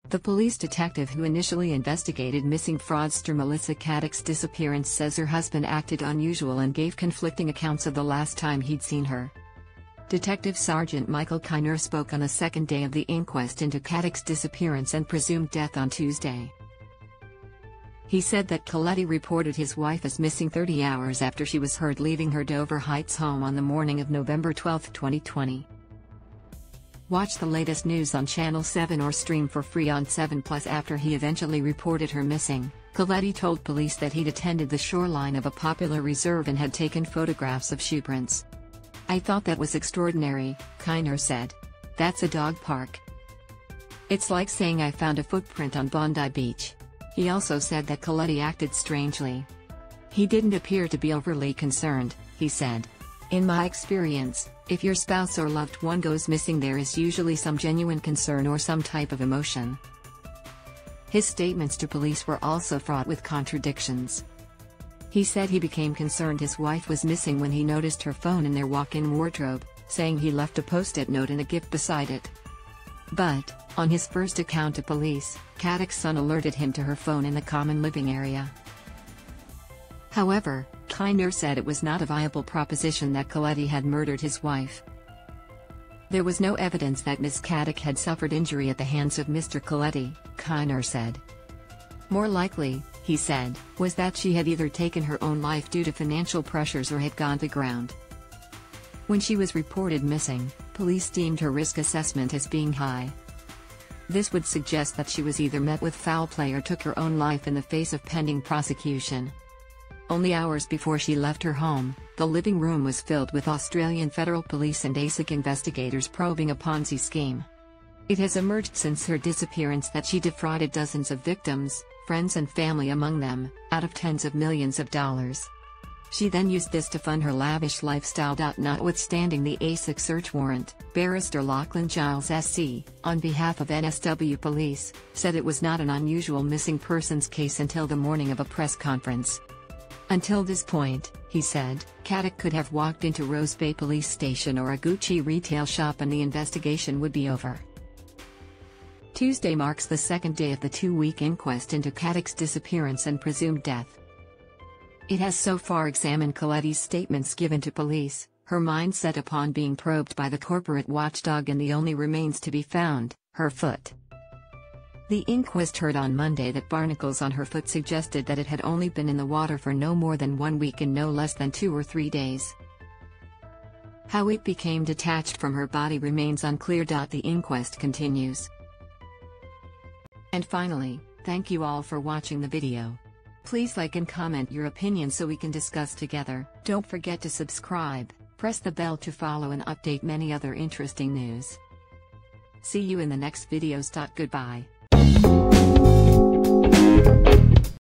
The police detective who initially investigated missing fraudster Melissa Caddick's disappearance says her husband acted unusual and gave conflicting accounts of the last time he'd seen her. Detective Sergeant Michael Kyneur spoke on the second day of the inquest into Caddick's disappearance and presumed death on Tuesday. He said that Koletti reported his wife as missing 30 hours after she was heard leaving her Dover Heights home on the morning of November 12, 2020. Watch the latest news on Channel 7 or stream for free on 7plus. After he eventually reported her missing, Koletti told police that he'd attended the shoreline of a popular reserve and had taken photographs of shoe prints. "I thought that was extraordinary," Kyneur said. "That's a dog park. It's like saying I found a footprint on Bondi Beach." He also said that Koletti acted strangely. "He didn't appear to be overly concerned," he said. "In my experience, if your spouse or loved one goes missing, there is usually some genuine concern or some type of emotion." His statements to police were also fraught with contradictions. He said he became concerned his wife was missing when he noticed her phone in their walk-in wardrobe, saying he left a post-it note and a gift beside it. But, on his first account to police, Caddick's son alerted him to her phone in the common living area. However, Kyneur said it was not a viable proposition that Koletti had murdered his wife. There was no evidence that Ms. Caddick had suffered injury at the hands of Mr. Koletti, Kyneur said. More likely, he said, was that she had either taken her own life due to financial pressures or had gone to ground. When she was reported missing, police deemed her risk assessment as being high. This would suggest that she was either met with foul play or took her own life in the face of pending prosecution. Only hours before she left her home, the living room was filled with Australian Federal Police and ASIC investigators probing a Ponzi scheme. It has emerged since her disappearance that she defrauded dozens of victims, friends and family among them, out of tens of millions of dollars. She then used this to fund her lavish lifestyle. Notwithstanding the ASIC search warrant, Barrister Lachlan Giles SC, on behalf of NSW Police, said it was not an unusual missing persons case until the morning of a press conference. Until this point, he said, Caddick could have walked into Rose Bay Police Station or a Gucci retail shop and the investigation would be over. Tuesday marks the second day of the two-week inquest into Caddick's disappearance and presumed death. It has so far examined Koletti's statements given to police, her mindset upon being probed by the corporate watchdog and the only remains to be found, her foot. The inquest heard on Monday that barnacles on her foot suggested that it had only been in the water for no more than 1 week and no less than 2 or 3 days. How it became detached from her body remains unclear. The inquest continues. And finally, thank you all for watching the video. Please like and comment your opinion so we can discuss together. Don't forget to subscribe, press the bell to follow and update many other interesting news. See you in the next videos. Goodbye.